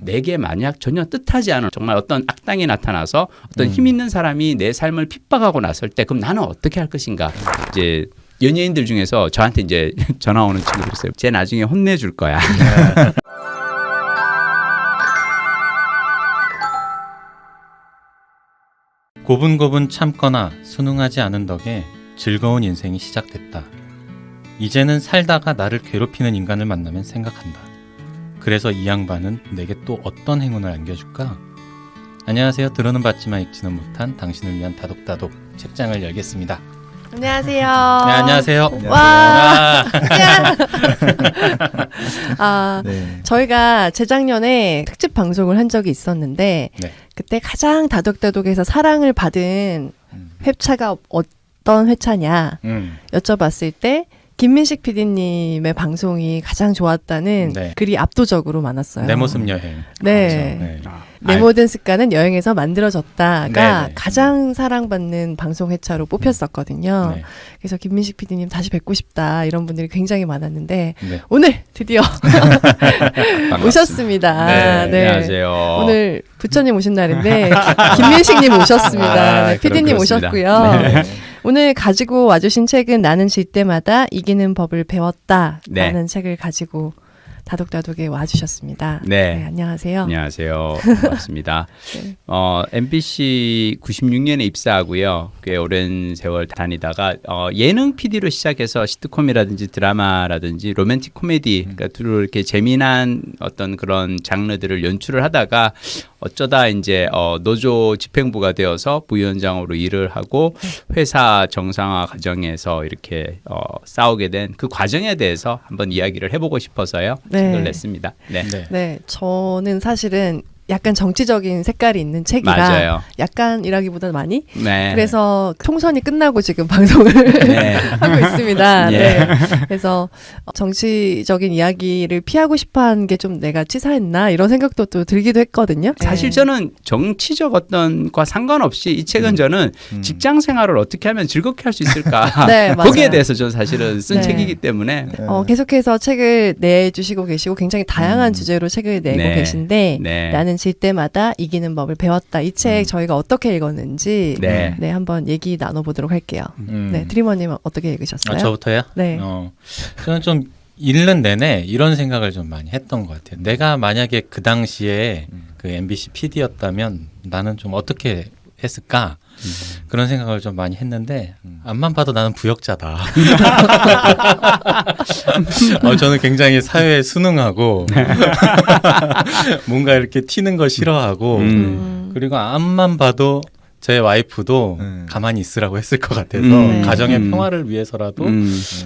내게 만약 전혀 뜻하지 않은 정말 어떤 악당이 나타나서 어떤 힘 있는 사람이 내 삶을 핍박하고 났을 때 그럼 나는 어떻게 할 것인가. 이제 연예인들 중에서 저한테 이제 전화 오는 친구들 있어요. 쟤 나중에 혼내줄 거야. 고분고분 참거나 순응하지 않은 덕에 즐거운 인생이 시작됐다. 이제는 살다가 나를 괴롭히는 인간을 만나면 생각한다. 그래서 이 양반은 내게 또 어떤 행운을 안겨줄까? 안녕하세요. 들어는 봤지만 읽지는 못한 당신을 위한 다독다독 책장을 열겠습니다. 안녕하세요. 네, 안녕하세요. 와. 네. 저희가 재작년에 특집 방송을 한 적이 있었는데 네. 그때 가장 다독다독에서 사랑을 받은 회차가 어떤 회차냐 여쭤봤을 때 김민식 PD님의 방송이 가장 좋았다는 네. 글이 압도적으로 많았어요. 내 모습 여행. 네. 네. 내 모든 습관은 여행에서 만들어졌다가 네네. 가장 사랑받는 방송 회차로 뽑혔었거든요. 네. 그래서 김민식 PD님 다시 뵙고 싶다 이런 분들이 굉장히 많았는데 네. 오늘 드디어 오셨습니다. 네, 안녕하세요. 오늘 부처님 오신 날인데 김민식님 오셨습니다. 네, PD님 오셨고요. 네. 오늘 가지고 와주신 책은 나는 질 때마다 이기는 법을 배웠다라는 책을 가지고 다독다독에 와주셨습니다. 네. 안녕하세요. 안녕하세요. 반갑습니다. 네. MBC 96년에 입사하고요. 꽤 오랜 세월 다니다가 예능 PD로 시작해서 시트콤이라든지 드라마라든지 로맨틱 코미디 그러니까 두루 이렇게 재미난 어떤 그런 장르들을 연출을 하다가 어쩌다 이제 노조 집행부가 되어서 부위원장으로 일을 하고 회사 정상화 과정에서 이렇게 싸우게 된 그 과정에 대해서 한번 이야기를 해보고 싶어서요. 네. 책을 냈습니다. 네. 네, 저는 사실은 약간 정치적인 색깔이 있는 책이라 맞아요. 약간이라기보다 많이 네. 그래서 총선이 끝나고 지금 방송을 네. 하고 있습니다. 예. 네. 그래서 정치적인 이야기를 피하고 싶어한 게 좀 내가 치사했나 이런 생각도 또 들기도 했거든요. 사실 네. 저는 정치적 어떤 과 상관없이 이 책은 저는 직장 생활을 어떻게 하면 즐겁게 할 수 있을까 네, 맞아요. 거기에 대해서 저는 사실은 쓴 네. 책이기 때문에 계속해서 책을 내주시고 계시고 굉장히 다양한 주제로 책을 내고 네. 계신데 네. 나는 질 때마다 이기는 법을 배웠다. 이 책 저희가 어떻게 읽었는지 네. 한번 얘기 나눠보도록 할게요. 네, 드리머님은 어떻게 읽으셨어요? 저부터요? 네. 저는 좀 읽는 내내 이런 생각을 좀 많이 했던 것 같아요. 내가 만약에 그 당시에 그 MBC PD였다면 나는 좀 어떻게 했을까? 그런 생각을 좀 많이 했는데 앞만 봐도 나는 부역자다. 저는 굉장히 사회에 순응하고 뭔가 이렇게 튀는 거 싫어하고 그리고 앞만 봐도 제 와이프도 가만히 있으라고 했을 것 같아서 가정의 평화를 위해서라도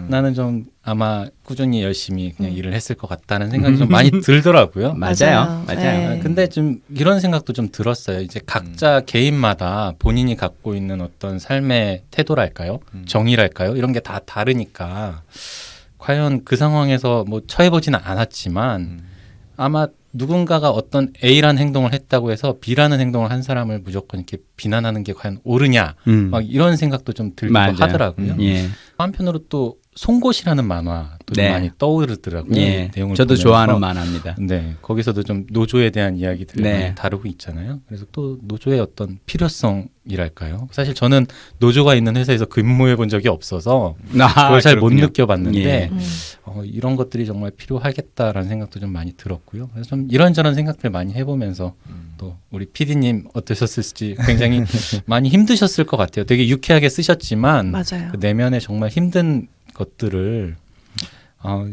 나는 좀 아마 꾸준히 열심히 그냥 일을 했을 것 같다는 생각이 좀 많이 들더라고요. 맞아요. 네. 근데 좀 이런 생각도 좀 들었어요. 이제 각자 개인마다 본인이 갖고 있는 어떤 삶의 태도랄까요? 정의랄까요? 이런 게 다 다르니까 과연 그 상황에서 뭐 처해보지는 않았지만 아마 누군가가 어떤 A라는 행동을 했다고 해서 B라는 행동을 한 사람을 무조건 이렇게 비난하는 게 과연 옳으냐 막 이런 생각도 좀 들기도 맞아요. 하더라고요. 예. 한편으로 또 송곳이라는 만화도 좀 네. 많이 떠오르더라고요. 예. 내용을 저도 보면서. 좋아하는 만화입니다. 네, 거기서도 좀 노조에 대한 이야기들을 네. 많이 다루고 있잖아요. 그래서 또 노조의 어떤 필요성이랄까요. 사실 저는 노조가 있는 회사에서 근무해 본 적이 없어서 그걸 잘 못 그렇군요. 느껴봤는데 예. 이런 것들이 정말 필요하겠다라는 생각도 좀 많이 들었고요. 그래서 좀 이런저런 생각들 많이 해보면서 또 우리 PD님 어떠셨을지 굉장히 많이 힘드셨을 것 같아요. 되게 유쾌하게 쓰셨지만 맞아요. 그 내면에 정말 힘든 것들을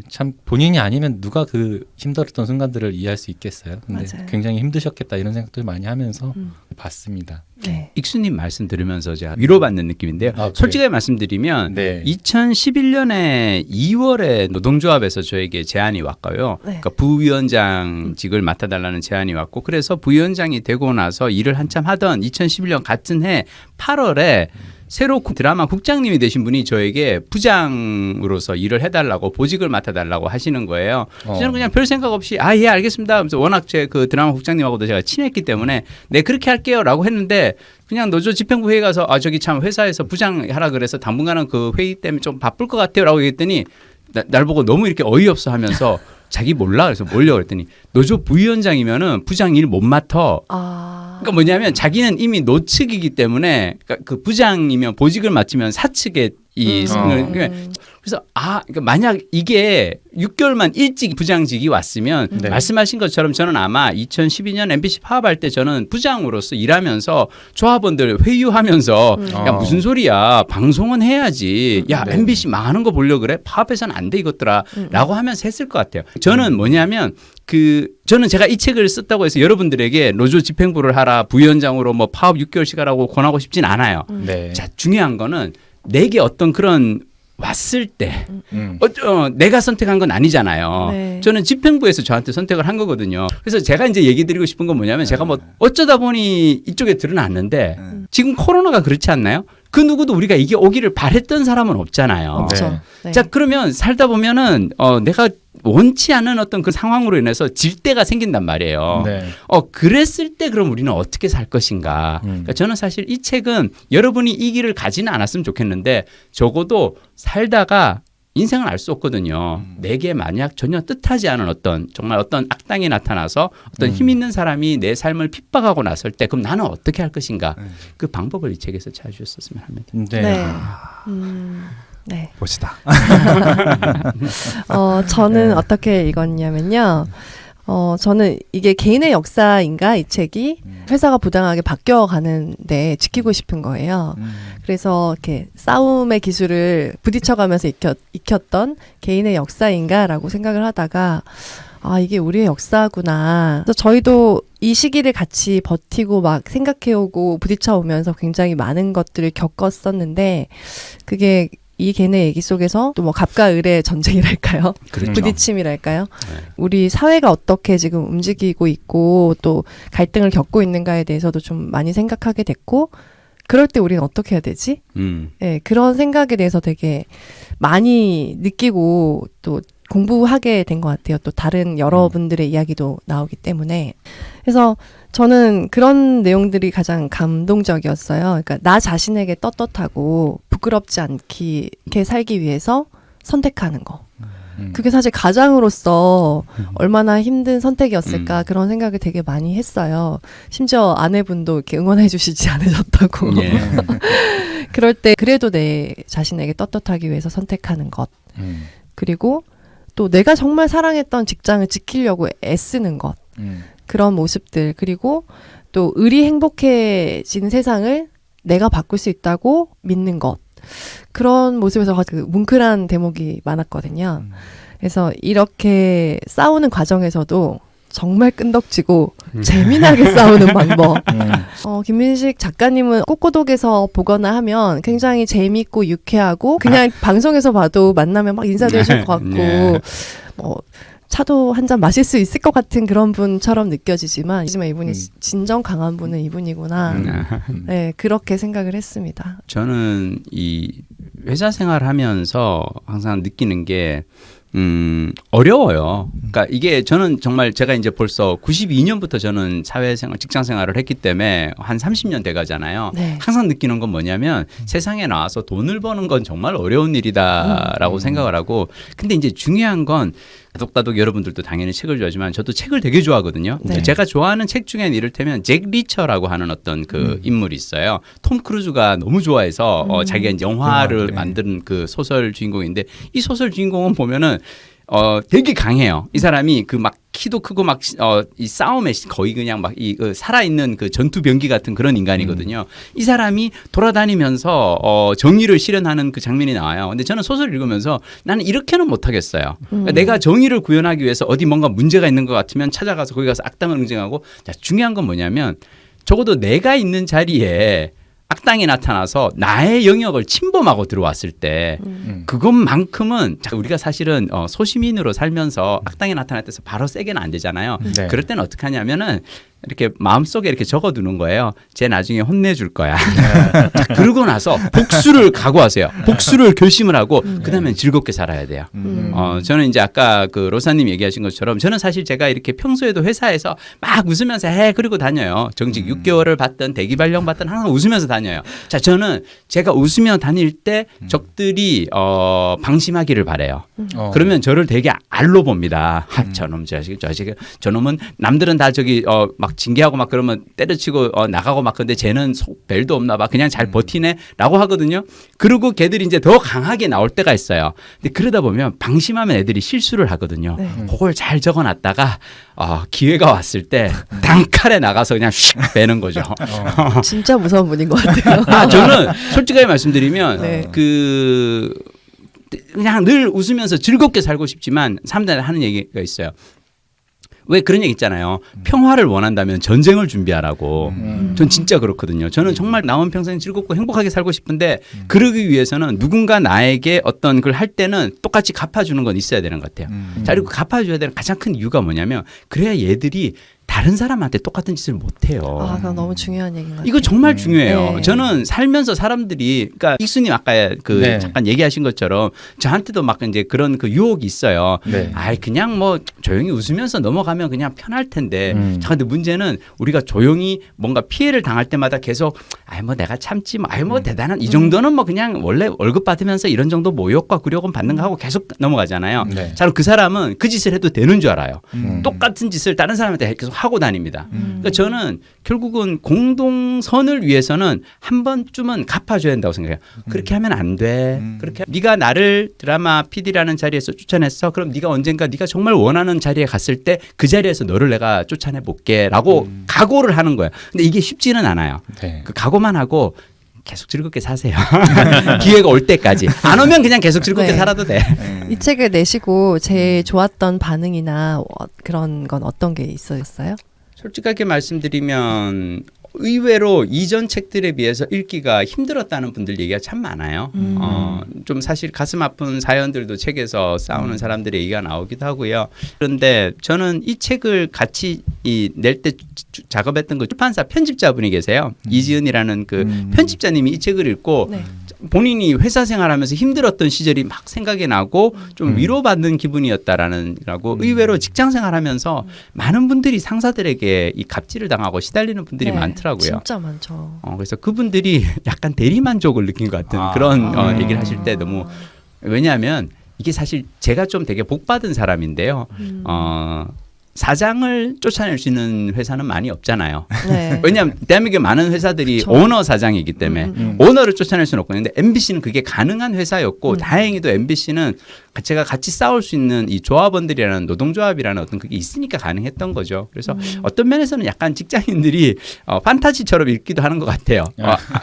참 본인이 아니면 누가 그 힘들었던 순간들을 이해할 수 있겠어요. 근데 맞아요. 굉장히 힘드셨겠다 이런 생각들 많이 하면서 봤습니다. 네. 익수님 말씀 들으면서 제가 위로받는 느낌인데요. 그래요? 솔직하게 말씀드리면 네. 2011년에 2월에 노동조합에서 저에게 제안이 왔고요. 네. 그러니까 부위원장직을 맡아달라는 제안이 왔고 그래서 부위원장이 되고 나서 일을 한참 하던 2011년 같은 해 8월에 새로 드라마 국장님이 되신 분이 저에게 부장으로서 일을 해달라고 보직을 맡아달라고 하시는 거예요. 저는 그냥 별 생각 없이 예 알겠습니다 하면서 워낙 제 그 드라마 국장님하고도 제가 친했기 때문에 네 그렇게 할게요 라고 했는데 그냥 노조 집행부 회의 가서 저기 참 회사에서 부장 하라 그래서 당분간은 그 회의 때문에 좀 바쁠 것 같아요 라고 얘기했더니 날 보고 너무 이렇게 어이없어 하면서 자기 몰라 그래서 몰려 그랬더니 노조 부위원장이면은 부장 일 못 맡아. 그러니까 뭐냐면 자기는 이미 노측이기 때문에 그러니까 그 부장이면 보직을 맡으면 사측의 이 그래서 그러니까 만약 이게 6개월만 일찍 부장직이 왔으면 네. 말씀하신 것처럼 저는 아마 2012년 MBC 파업할 때 저는 부장으로서 일하면서 조합원들 회유하면서 야 무슨 소리야 방송은 해야지 야 네. MBC 망하는 거 보려고 그래 파업해서는 안 돼 이것들아라고 하면서 했을 것 같아요. 저는 뭐냐면 저는 제가 이 책을 썼다고 해서 여러분들에게 노조 집행부를 하라 부위원장으로 뭐 파업 6개월씩 하라고 권하고 싶진 않아요. 네. 자 중요한 거는 내게 어떤 그런 왔을 때 내가 선택한 건 아니잖아요. 네. 저는 집행부에서 저한테 선택을 한 거거든요. 그래서 제가 이제 얘기 드리고 싶은 건 뭐냐면 제가 뭐 어쩌다 보니 이쪽에 드러났는데 지금 코로나가 그렇지 않나요? 그 누구도 우리가 이게 오기를 바랬던 사람은 없잖아요. 없죠. 네. 자 그러면 살다 보면은 내가 원치 않은 어떤 그 상황으로 인해서 질 때가 생긴단 말이에요. 네. 그랬을 때 그럼 우리는 어떻게 살 것인가. 그러니까 저는 사실 이 책은 여러분이 이 길을 가지는 않았으면 좋겠는데 적어도 살다가 인생은 알 수 없거든요. 내게 만약 전혀 뜻하지 않은 정말 어떤 악당이 나타나서 어떤 힘 있는 사람이 내 삶을 핍박하고 났을 때 그럼 나는 어떻게 할 것인가. 그 방법을 이 책에서 찾아주셨으면 합니다. 네. 네. 네. 멋있다. 저는 어떻게 읽었냐면요. 저는 이게 개인의 역사인가 이 책이 회사가 부당하게 바뀌어가는데 지키고 싶은 거예요. 그래서 이렇게 싸움의 기술을 부딪혀가면서 익혔던 개인의 역사인가라고 생각을 하다가 이게 우리의 역사구나. 그래서 저희도 이 시기를 같이 버티고 막 생각해오고 부딪혀오면서 굉장히 많은 것들을 겪었었는데 그게 이 개인의 얘기 속에서 또 뭐 갑과 을의 전쟁이랄까요? 그렇죠. 부딪힘이랄까요? 네. 우리 사회가 어떻게 지금 움직이고 있고 또 갈등을 겪고 있는가에 대해서도 좀 많이 생각하게 됐고 그럴 때 우리는 어떻게 해야 되지? 네, 그런 생각에 대해서 되게 많이 느끼고 또 공부하게 된 것 같아요. 또 다른 여러분들의 이야기도 나오기 때문에. 그래서 저는 그런 내용들이 가장 감동적이었어요. 그러니까 나 자신에게 떳떳하고 부끄럽지 않게 살기 위해서 선택하는 거. 그게 사실 가장으로서 얼마나 힘든 선택이었을까 그런 생각을 되게 많이 했어요. 심지어 아내분도 이렇게 응원해 주시지 않으셨다고. 예. 그럴 때 그래도 내 자신에게 떳떳하기 위해서 선택하는 것. 그리고 또 내가 정말 사랑했던 직장을 지키려고 애쓰는 것. 그런 모습들. 그리고 또 을이 행복해지는 세상을 내가 바꿀 수 있다고 믿는 것. 그런 모습에서 그 뭉클한 대목이 많았거든요. 그래서 이렇게 싸우는 과정에서도 정말 끈덕지고 재미나게 싸우는 방법. 김민식 작가님은 꽃고독에서 보거나 하면 굉장히 재미있고 유쾌하고 그냥 방송에서 봐도 만나면 막 인사도 해줄 것 같고 뭐 차도 한 잔 마실 수 있을 것 같은 그런 분처럼 느껴지지만 이분이 진정 강한 분은 이분이구나. 네, 그렇게 생각을 했습니다. 저는 이 회사 생활하면서 항상 느끼는 게 어려워요. 그러니까 이게 저는 정말 제가 이제 벌써 92년부터 저는 사회생활, 직장생활을 했기 때문에 한 30년 돼 가잖아요. 네. 항상 느끼는 건 뭐냐면 세상에 나와서 돈을 버는 건 정말 어려운 일이다라고 생각을 하고 근데 이제 중요한 건 다독다독 여러분들도 당연히 책을 좋아하지만 저도 책을 되게 좋아하거든요. 네. 제가 좋아하는 책 중에는 이를테면 잭 리처라고 하는 어떤 그 인물이 있어요. 톰 크루즈가 너무 좋아해서 자기가 이제 영화를 만드는 그 소설 주인공인데 이 소설 주인공은 보면은 되게 강해요. 이 사람이 그 막 키도 크고 막 이 싸움에 거의 그냥 막 이 살아있는 그 전투 병기 같은 그런 인간이거든요. 이 사람이 돌아다니면서 정의를 실현하는 그 장면이 나와요. 근데 저는 소설을 읽으면서 나는 이렇게는 못하겠어요. 그러니까 내가 정의를 구현하기 위해서 어디 뭔가 문제가 있는 것 같으면 찾아가서 거기 가서 악당을 응징하고 자, 중요한 건 뭐냐면 적어도 내가 있는 자리에 악당이 나타나서 나의 영역을 침범하고 들어왔을 때 그것만큼은 우리가 사실은 소시민으로 살면서 악당이 나타날 때서 바로 세게는 안 되잖아요. 네. 그럴 때는 어떻게 하냐면은 이렇게 마음속에 이렇게 적어두는 거예요. 쟤 나중에 혼내줄 거야. 자, 그러고 나서 복수를 각오하세요. 복수를 결심을 하고 그다음엔 즐겁게 살아야 돼요. 저는 이제 아까 그 로사님 얘기하신 것처럼 저는 사실 제가 이렇게 평소에도 회사에서 막 웃으면서 그러고 다녀요. 정직 6개월을 받든 대기발령 받든 항상 웃으면서 다녀요. 자, 저는 제가 웃으며 다닐 때 적들이 방심하기를 바래요. 그러면 저를 되게 알로 봅니다. 저놈 저놈은 남들은 다 저기 막 징계하고 막 그러면 때려치고 나가고 막 근데 쟤는 벨도 없나 봐. 그냥 잘 버티네라고 하거든요. 그리고 걔들이 이제 더 강하게 나올 때가 있어요. 근데 그러다 보면 방심하면 애들이 실수를 하거든요. 네. 그걸 잘 적어놨다가 기회가 왔을 때 단칼에 나가서 그냥 슉 빼는 거죠. 진짜 무서운 분인 것 같아요. 저는 솔직하게 말씀드리면 네. 그냥 늘 웃으면서 즐겁게 살고 싶지만 사람들한테 하는 얘기가 있어요. 왜 그런 얘기 있잖아요. 평화를 원한다면 전쟁을 준비하라고. 전 진짜 그렇거든요. 저는 정말 남은 평생 즐겁고 행복하게 살고 싶은데 그러기 위해서는 누군가 나에게 어떤 걸 할 때는 똑같이 갚아주는 건 있어야 되는 것 같아요. 자, 그리고 갚아줘야 되는 가장 큰 이유가 뭐냐면 그래야 얘들이 다른 사람한테 똑같은 짓을 못해요. 그건 너무 중요한 얘기인 것 같아요. 이거 정말 중요해요. 네. 저는 살면서 사람들이, 그러니까 익수님 아까 네. 잠깐 얘기하신 것처럼 저한테도 막 이제 그런 그 유혹이 있어요. 네. 그냥 뭐 조용히 웃으면서 넘어가면 그냥 편할 텐데. 자, 근데 문제는 우리가 조용히 뭔가 피해를 당할 때마다 계속 뭐 내가 참지 뭐 대단한 이 정도는 뭐 그냥 원래 월급 받으면서 이런 정도 모욕과 굴욕은 받는 거 하고 계속 넘어가잖아요. 네. 자, 그 사람은 그 짓을 해도 되는 줄 알아요. 똑같은 짓을 다른 사람한테 계속 하고 다닙니다. 그러니까 저는 결국은 공동선을 위해서는 한 번쯤은 갚아줘야 된다고 생각해요. 그렇게 하면 안 돼. 그렇게 네가 나를 드라마 PD라는 자리에서 쫓아냈어. 그럼 네가 언젠가 네가 정말 원하는 자리에 갔을 때 그 자리에서 너를 내가 쫓아내 볼게라고 각오를 하는 거예요. 근데 이게 쉽지는 않아요. 네. 그 각오만 하고 계속 즐겁게 사세요. 기회가 올 때까지. 안 오면 그냥 계속 즐겁게 네. 살아도 돼. 이 책을 내시고 제일 좋았던 반응이나 그런 건 어떤 게 있었어요? 솔직하게 말씀드리면 의외로 이전 책들에 비해서 읽기가 힘들었다는 분들 얘기가 참 많아요. 좀 사실 가슴 아픈 사연들도 책에서 싸우는 사람들의 얘기가 나오기도 하고요. 그런데 저는 이 책을 같이 낼 때 작업했던 그 출판사 편집자분이 계세요. 이지은이라는 그 편집자님이 이 책을 읽고 네. 본인이 회사 생활하면서 힘들었던 시절이 막 생각이 나고 좀 위로받는 기분이었다라는 라고 의외로 직장 생활하면서 많은 분들이 상사들에게 이 갑질을 당하고 시달리는 분들이 네, 많더라고요. 진짜 많죠. 그래서 그분들이 약간 대리만족을 느낀 것 같은 그런 얘기를 하실 때 너무 왜냐하면 이게 사실 제가 좀 되게 복받은 사람인데요. 사장을 쫓아낼 수 있는 회사는 많이 없잖아요. 네. 왜냐하면 대한민국의 많은 회사들이 오너 사장이기 때문에 오너를 쫓아낼 수는 없고 근데 MBC는 그게 가능한 회사였고 다행히도 MBC는 제가 같이 싸울 수 있는 이 조합원들이라는 노동조합이라는 어떤 그게 있으니까 가능했던 거죠. 그래서 어떤 면에서는 약간 직장인들이 판타지처럼 읽기도 하는 것 같아요.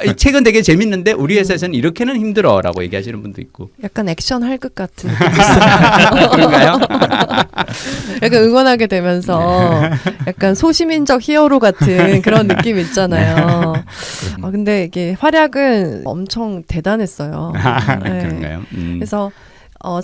이 책은 되게 재밌는데 우리 회사에서는 이렇게는 힘들어라고 얘기하시는 분도 있고. 약간 액션 할극 같은 느낌이 있어요. 그런가요? 약간 응원하게 되면서 약간 소시민적 히어로 같은 그런 느낌 있잖아요. 근데 이게 활약은 엄청 대단했어요. 네. 그런가요? 그래서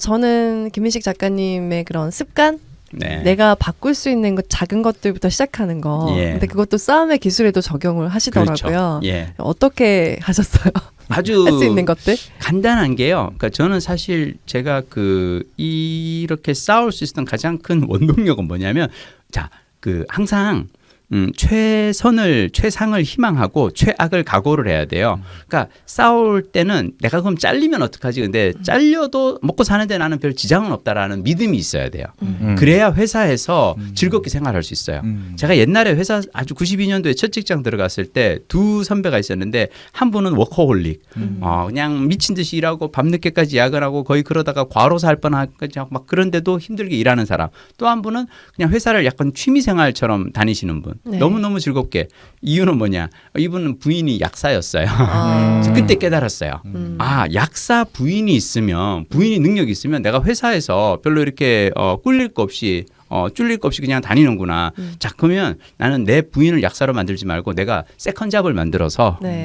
저는 김민식 작가님의 그런 습관, 네. 내가 바꿀 수 있는 것 작은 것들부터 시작하는 거. 예. 근데 그것도 싸움의 기술에도 적용을 하시더라고요. 그렇죠. 예. 어떻게 하셨어요? 아주 할 수 있는 것들? 간단한 게요. 그러니까 저는 사실 제가 이렇게 싸울 수 있었던 가장 큰 원동력은 뭐냐면 항상 최상을 희망하고 최악을 각오를 해야 돼요. 그러니까 싸울 때는 내가 그럼 잘리면 어떡하지? 근데 잘려도 먹고 사는데 나는 별 지장은 없다라는 믿음이 있어야 돼요. 그래야 회사에서 즐겁게 생활할 수 있어요. 제가 옛날에 회사 아주 92년도에 첫 직장 들어갔을 때 두 선배가 있었는데 한 분은 워커홀릭. 그냥 미친 듯이 일하고 밤늦게까지 야근하고 거의 그러다가 과로사 할 뻔하까지 하고 막 그런데도 힘들게 일하는 사람. 또 한 분은 그냥 회사를 약간 취미생활처럼 다니시는 분. 네. 너무너무 즐겁게. 이유는 뭐냐? 이분은 부인이 약사였어요. 그래서 그때 깨달았어요. 약사 부인이 있으면 부인이 능력이 있으면 내가 회사에서 별로 이렇게 꿀릴 거 없이 쫄릴 거 없이 그냥 다니는구나. 자, 그러면 나는 내 부인을 약사로 만들지 말고 내가 세컨잡을 만들어서 네.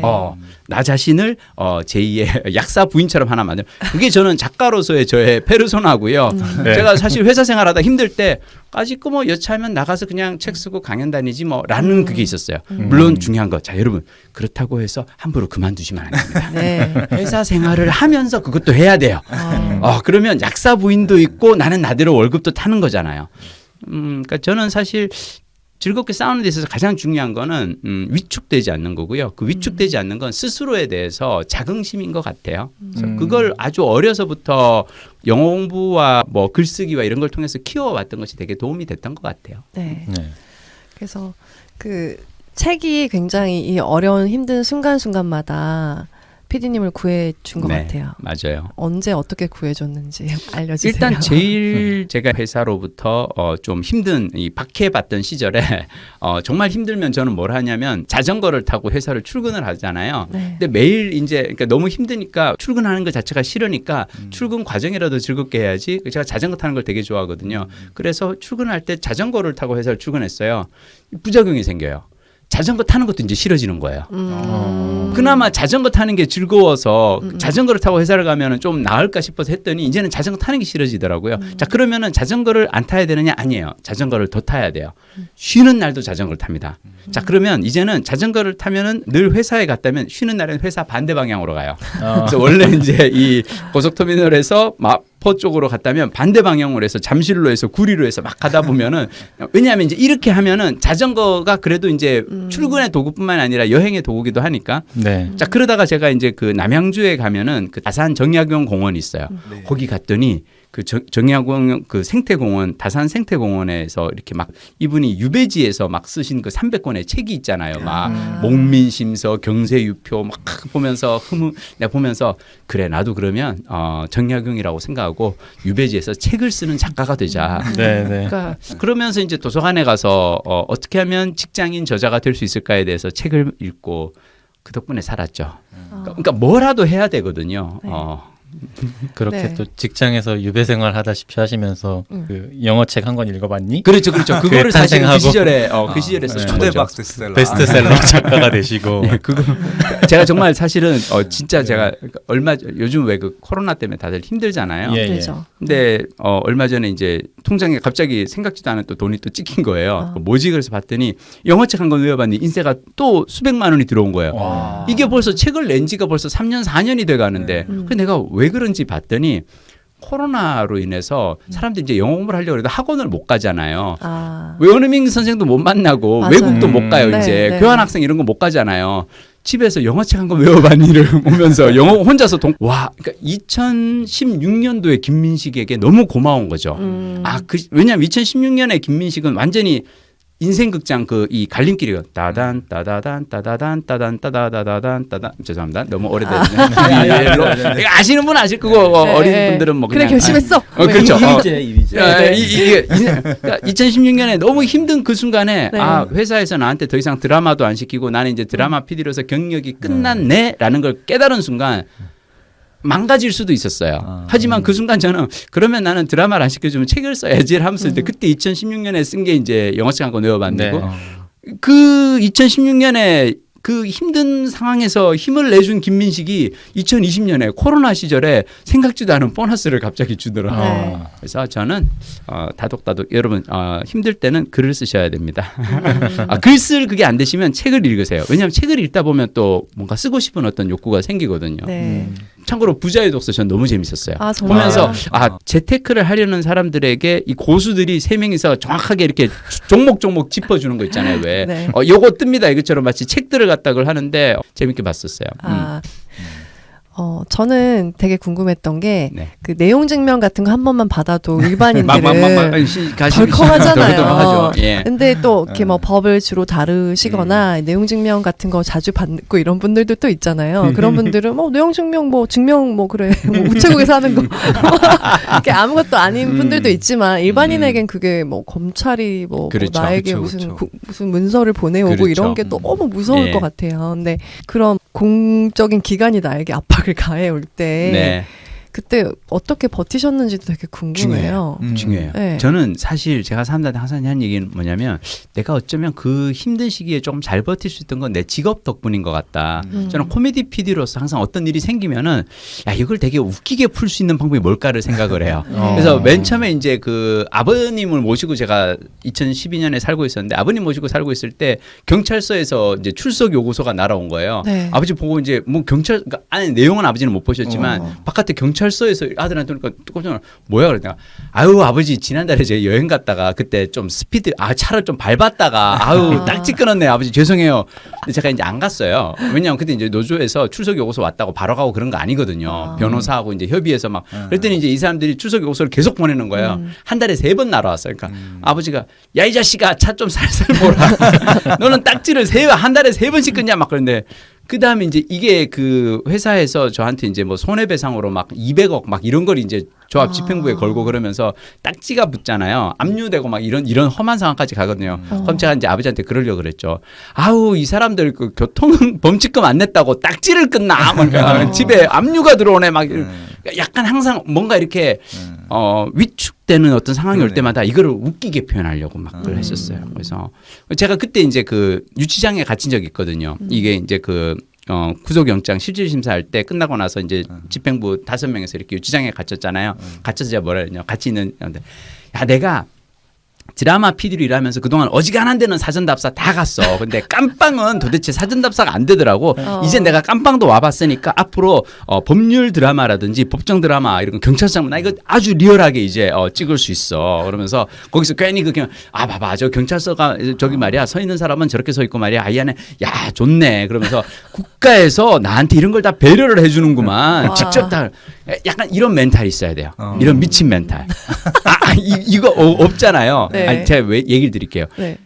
나 자신을 제2의 약사 부인처럼 하나 만들. 그게 저는 작가로서의 저의 페르소나고요. 네. 제가 사실 회사 생활하다 힘들 때 아직 뭐 여차하면 나가서 그냥 책 쓰고 강연 다니지 뭐라는 그게 있었어요. 물론 중요한 거. 자, 여러분 그렇다고 해서 함부로 그만두시면 안 됩니다. 네. 회사 생활을 하면서 그것도 해야 돼요. 그러면 약사 부인도 있고 나는 나대로 월급도 타는 거잖아요. 그러니까 저는 사실 즐겁게 싸우는 데 있어서 가장 중요한 거는 위축되지 않는 거고요. 그 위축되지 않는 건 스스로에 대해서 자긍심인 것 같아요. 그래서 그걸 아주 어려서부터 영어 공부와 뭐 글쓰기와 이런 걸 통해서 키워왔던 것이 되게 도움이 됐던 것 같아요. 네. 네. 그래서 그 책이 굉장히 이 어려운 힘든 순간순간마다 PD님을 구해준 것 같아요. 맞아요. 언제 어떻게 구해줬는지 알려주세요. 일단 제일 제가 회사로부터 좀 힘든 이 박해받던 시절에 정말 힘들면 저는 뭘 하냐면 자전거를 타고 회사를 출근을 하잖아요. 네. 근데 매일 이제 그러니까 너무 힘드니까 출근하는 것 자체가 싫으니까 출근 과정이라도 즐겁게 해야지. 제가 자전거 타는 걸 되게 좋아하거든요. 그래서 출근할 때 자전거를 타고 회사를 출근했어요. 부작용이 생겨요. 자전거 타는 것도 이제 싫어지는 거예요. 그나마 자전거 타는 게 즐거워서 자전거를 타고 회사를 가면은 좀 나을까 싶어서 했더니 이제는 자전거 타는 게 싫어지더라고요. 자, 그러면은 자전거를 안 타야 되느냐? 아니에요. 자전거를 더 타야 돼요. 쉬는 날도 자전거를 탑니다. 자, 그러면 이제는 자전거를 타면은 늘 회사에 갔다면 쉬는 날에는 회사 반대 방향으로 가요. 그래서 원래 이제 이 고속터미널에서 마포 쪽으로 갔다면 반대 방향으로 해서 잠실로 해서 구리로 해서 막 가다 보면은 왜냐하면 이제 이렇게 하면은 자전거가 그래도 이제 출근의 도구뿐만 아니라 여행의 도구기도 하니까. 네. 자, 그러다가 제가 이제 그 남양주에 가면은 그 다산 정약용 공원이 있어요. 네. 거기 갔더니 그 정약용 그 생태공원, 다산 생태공원에서 이렇게 막 이분이 유배지에서 막 쓰신 그 300권의 책이 있잖아요. 막 목민심서, 경세유표 막 보면서 내가 보면서 그래 나도 그러면 정약용이라고 생각하고 유배지에서 책을 쓰는 작가가 되자. 네, 네. 그러니까 그러면서 이제 도서관에 가서 어떻게 하면 직장인 저자가 될 수 있을까에 대해서 책을 읽고 그 덕분에 살았죠. 그러니까 뭐라도 해야 되거든요. 네. 그렇게 네. 또 직장에서 유배 생활 하다시피 하시면서 그 영어 책 한 권 읽어봤니? 그렇죠. 그거를 사실 그 탄생하고. 시절에 그 시절에 썼던 거죠. 초대박 베스트셀러. 베스트셀러 작가가 되시고. 네, 그거 제가 정말 사실은 진짜 제가 요즘 왜 그 코로나 때문에 다들 힘들잖아요. 예, 예. 그렇죠. 근데 얼마 전에 이제 통장에 갑자기 생각지도 않은 또 돈이 또 찍힌 거예요. 뭐지? 그래서 봤더니 영어책 한 권 외워봤는데 인세가 또 수백만 원이 들어온 거예요. 와. 이게 벌써 책을 낸 지가 벌써 3년 4년이 돼 가는데 그래서 내가 왜 그런지 봤더니 코로나로 인해서 사람들이 이제 영어 공부를 하려고 해도 학원을 못 가잖아요. 원어민 선생도 못 만나고 맞아요. 외국도 못 가요. 네, 이제 네. 교환학생 이런 거 못 가잖아요. 집에서 영어책 한 권 외워봤니를 보면서 영어 혼자서 그러니까 2016년도에 김민식에게 너무 고마운 거죠. 왜냐하면 2016년에 김민식은 완전히 인생극장 그 이 갈림길이요. 따단 따다단 따다단 따단 따다다다단 따단 죄송합니다. 너무 오래됐네. 이거 아시는 분은 아실 거고 어린 분들은 뭐 그래 그냥 결심했어. 그렇죠. 이미지. 그러니까 2016년에 너무 힘든 그 순간에 네. 회사에서 나한테 더 이상 드라마도 안 시키고 나는 이제 드라마 PD로서 경력이 끝났네라는 걸 깨달은 순간 망가질 수도 있었어요. 하지만 그 순간 저는 그러면 나는 드라마를 안 시켜주면 책을 써야지 하면서 그때 2016년에 쓴 게 이제 영어책 한 권 외워봤는데 그 2016년에 그 힘든 상황에서 힘을 내준 김민식이 2020년에 코로나 시절에 생각지도 않은 보너스를 갑자기 주더라고요. 네. 그래서 저는 다독다독 여러분 힘들 때는 글을 쓰셔야 됩니다. 글 쓸 그게 안 되시면 책을 읽으세요. 왜냐하면 책을 읽다 보면 또 뭔가 쓰고 싶은 어떤 욕구가 생기거든요. 네. 참고로 부자의 독서 전 너무 재밌었어요. 정말요? 보면서 재테크를 하려는 사람들에게 이 고수들이 세 명이서 정확하게 이렇게 종목 짚어주는 거 있잖아요. 왜 네. 요거 뜹니다 이것처럼 마치 책들을 갖다 걸 하는데 재밌게 봤었어요. 저는 되게 궁금했던 게 네. 그 내용 증명 같은 거 한 번만 받아도 일반인들은 덜컹하잖아요. 덜컹하잖아요. 예. 근데 또 이렇게 뭐 법을 주로 다루시거나 내용 증명 같은 거 자주 받고 이런 분들도 또 있잖아요. 그런 분들은 내용 증명 증명 그래 뭐 우체국에서 하는 거 이렇게 아무것도 아닌 분들도 있지만 일반인에겐 그게 검찰이 그렇죠. 나에게 그렇죠. 무슨 문서를 보내오고 그렇죠. 이런 게 너무 무서울 예. 것 같아요. 근데 그런 공적인 기관이 나에게 압박을 가해 올 때 네. 그때 어떻게 버티셨는지도 되게 궁금해요. 중요해요. 네. 저는 사실 제가 사람들한테 항상 하는 얘기는 뭐냐면 내가 어쩌면 그 힘든 시기에 조금 잘 버틸 수 있던 건 내 직업 덕분인 것 같다. 저는 코미디 PD로서 항상 어떤 일이 생기면은 야 이걸 되게 웃기게 풀 수 있는 방법이 뭘까를 생각을 해요. 그래서 맨 처음에 이제 그 아버님을 모시고 제가 2012년에 살고 있었는데 아버님 모시고 살고 있을 때 경찰서에서 이제 출석 요구서가 날아온 거예요. 네. 아버지 보고 이제 뭐 경찰 그러니까 안에 내용은 아버지는 못 보셨지만 바깥에 경찰서에서 아들한테 그러니까 깜짝 놀라 뭐야 그랬다가 아유 아버지 지난달에 제가 여행 갔다가 그때 좀 스피드 차를 좀 밟았다가 아유 딱지 끊었네 아버지 죄송해요. 근데 제가 이제 안 갔어요. 왜냐하면 그때 이제 노조에서 출석 요구서 왔다고 바로 가고 그런 거 아니거든요. 변호사하고 이제 협의해서 막 그랬더니 이제 이 사람들이 출석 요구서를 계속 보내는 거예요. 한 달에 3번 날아왔어요. 그러니까 아버지가 야 이 자식아 차 좀 살살 몰아. 너는 딱지를 한 달에 3번씩 끊냐 막 그런데 그 다음에 이제 이게 그 회사에서 저한테 이제 뭐 손해배상으로 막 200억 막 이런 걸 이제 조합 집행부에 걸고 그러면서 딱지가 붙잖아요. 압류되고 막 이런 험한 상황까지 가거든요. 그럼 제가 이제 아버지한테 그러려고 그랬죠. 아우 이 사람들 그 교통 범칙금 안 냈다고 딱지를 끊나? 막 집에 압류가 들어오네 막 약간 항상 뭔가 이렇게 위축되는 어떤 상황이 올 때마다 이거를 웃기게 표현하려고 막 그걸 했었어요. 그래서 제가 그때 이제 그 유치장에 갇힌 적이 있거든요. 이게 이제 그 구속영장 실질심사할 때 끝나고 나서 이제 집행부 5명에서 이렇게 유치장에 갇혔잖아요. 갇혀서 제가 뭐라 했냐. 같이 있는 야 내가 드라마 PD로 일하면서 그동안 어지간한 데는 사전답사 다 갔어. 근데 깜빵은 도대체 사전답사가 안 되더라고. 이제 내가 깜빵도 와봤으니까 앞으로 법률 드라마라든지 법정 드라마 이런 경찰청 나 이거 아주 리얼하게 이제 찍을 수 있어. 그러면서 거기서 괜히 그냥 봐봐 저 경찰서가 저기 말이야 서 있는 사람은 저렇게 서 있고 말이야 이 안에 야 좋네. 그러면서 국가에서 나한테 이런 걸 다 배려를 해주는구만. 직접 다 약간 이런 멘탈이 있어야 돼요. 이런 미친 멘탈. 이거 없잖아요. 네. 아니, 제가 왜 얘기를 드릴게요. 네.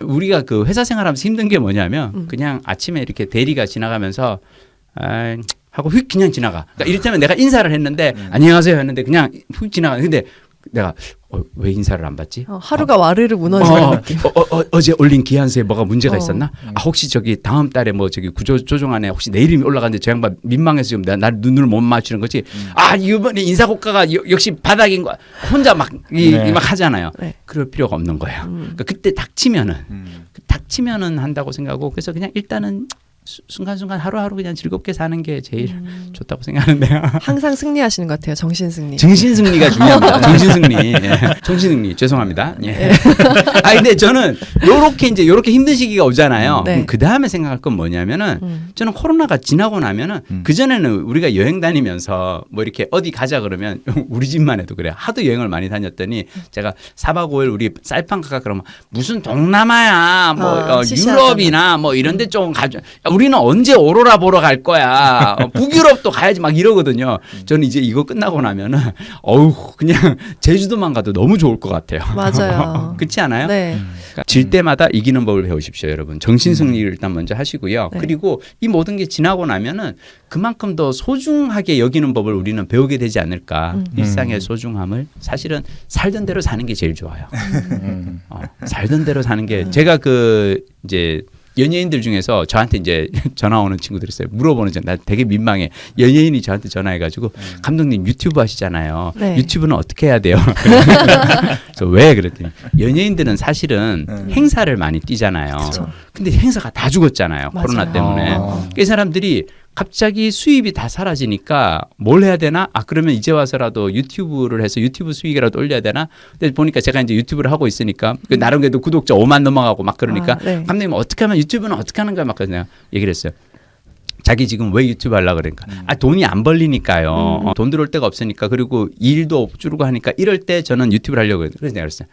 우리가 그 회사 생활하면서 힘든 게 뭐냐면 그냥 아침에 이렇게 대리가 지나가면서 하고 휙 그냥 지나가. 그러니까 이를테면 내가 인사를 했는데 안녕하세요 했는데 그냥 휙 지나가. 근데 내가 왜 인사를 안 받지? 하루가 와르르 무너지는 느낌. 어제 올린 기한서에 뭐가 문제가 있었나? 혹시 저기 다음 달에 뭐 저기 구조조정안에 혹시 내 이름이 올라갔는데 저 양반 민망해서 지금 날 눈을 못 맞추는 거지? 이번에 인사고과가 역시 바닥인 거야. 혼자 막 하잖아요. 네. 그럴 필요가 없는 거예요. 그러니까 그때 닥치면은 한다고 생각하고 그래서 그냥 일단은 순간순간 하루하루 그냥 즐겁게 사는 게 제일 좋다고 생각하는데요. 항상 승리하시는 것 같아요. 정신 승리. 정신 승리가 중요합니다. 정신 승리. 예. 정신 승리. 죄송합니다. 예. 근데 저는 요렇게 힘든 시기가 오잖아요. 네. 그 다음에 생각할 건 뭐냐면은 저는 코로나가 지나고 나면은 그전에는 우리가 여행 다니면서 뭐 이렇게 어디 가자 그러면 우리 집만 해도 그래요. 하도 여행을 많이 다녔더니 제가 4박 5일 우리 쌀판 가까 그러면 무슨 동남아야 뭐 유럽이나 뭐 이런 데 좀 가자. 우리는 언제 오로라 보러 갈 거야. 북유럽도 가야지 막 이러거든요. 저는 이제 이거 끝나고 나면은 그냥 제주도만 가도 너무 좋을 것 같아요. 맞아요. 그렇지 않아요? 네. 그러니까 질 때마다 이기는 법을 배우십시오, 여러분. 정신 승리를 일단 먼저 하시고요. 네. 그리고 이 모든 게 지나고 나면은 그만큼 더 소중하게 여기는 법을 우리는 배우게 되지 않을까. 일상의 소중함을 사실은 살던 대로 사는 게 제일 좋아요. 살던 대로 사는 게 제가 그 이제 연예인들 중에서 저한테 이제 전화 오는 친구들이 있어요. 물어보는 나 되게 민망해. 연예인이 저한테 전화해가지고 감독님 유튜브 하시잖아요. 네. 유튜브는 어떻게 해야 돼요? 그래서 왜 그랬더니 연예인들은 사실은 행사를 많이 뛰잖아요. 그쵸. 근데 행사가 다 죽었잖아요. 맞아요. 코로나 때문에. 이 사람들이 갑자기 수입이 다 사라지니까 뭘 해야 되나? 그러면 이제 와서라도 유튜브를 해서 유튜브 수익이라도 올려야 되나? 근데 보니까 제가 이제 유튜브를 하고 있으니까 나름 그래도 구독자 5만 넘어가고 막 그러니까 네. 감독님 어떻게 하면 유튜브는 어떻게 하는 거야? 막 그래서 내가 얘기를 했어요. 자기 지금 왜 유튜브 하려고 그러니까 돈이 안 벌리니까요. 돈 들어올 데가 없으니까 그리고 일도 줄고 하니까 이럴 때 저는 유튜브를 하려고 그래요. 그래서 내가 그랬어요.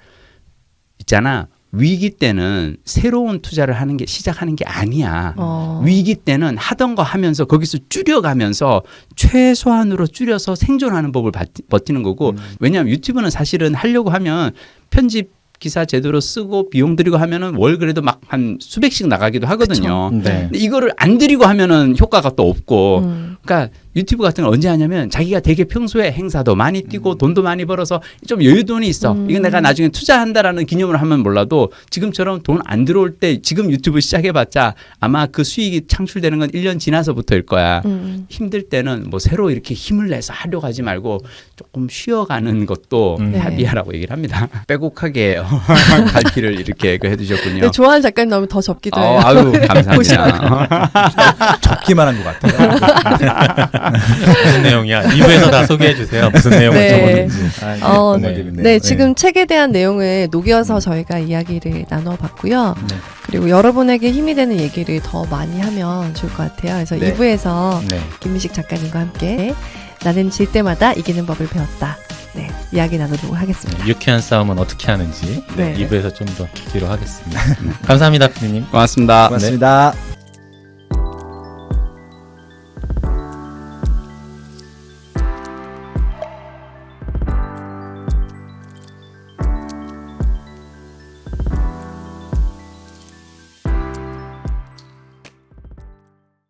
있잖아. 위기 때는 새로운 투자를 하는 게 시작하는 게 아니야. 위기 때는 하던 거 하면서 거기서 줄여가면서 최소한으로 줄여서 생존하는 법을 버티는 거고 왜냐하면 유튜브는 사실은 하려고 하면 편집 기사 제대로 쓰고 비용 들이고 하면은 월 그래도 막 한 수백씩 나가기도 하거든요. 네. 근데 이거를 안 들이고 하면은 효과가 또 없고 그러니까 유튜브 같은 걸 언제 하냐면 자기가 되게 평소에 행사도 많이 뛰고 돈도 많이 벌어서 좀 여유돈이 있어. 이건 내가 나중에 투자한다라는 기념으로 하면 몰라도 지금처럼 돈 안 들어올 때 지금 유튜브 시작해봤자 아마 그 수익이 창출되는 건 1년 지나서부터일 거야. 힘들 때는 뭐 새로 이렇게 힘을 내서 하려고 하지 말고 조금 쉬어가는 것도 네. 합의하라고 얘기를 합니다. 빼곡하게 갈 길을 이렇게 해두셨군요. 네, 좋아하는 작가님 나오면 더 접기도 해요. 아유 감사합니다. 적기만 한 것 같아요. 무슨 내용이야? 2부에서 다 소개해 주세요. 무슨 내용을 네. 적었는지. 네, 지금 책에 대한 내용을 녹여서 저희가 이야기를 나눠봤고요. 네. 그리고 여러분에게 힘이 되는 얘기를 더 많이 하면 좋을 것 같아요. 그래서 네. 2부에서 네. 김민식 작가님과 함께 나는 질 때마다 이기는 법을 배웠다. 네, 이야기 나누도록 하겠습니다. 유쾌한 싸움은 어떻게 하는지 네. 2부에서 좀 더 듣기로 하겠습니다. 감사합니다, PD님. 고맙습니다. 고맙습니다.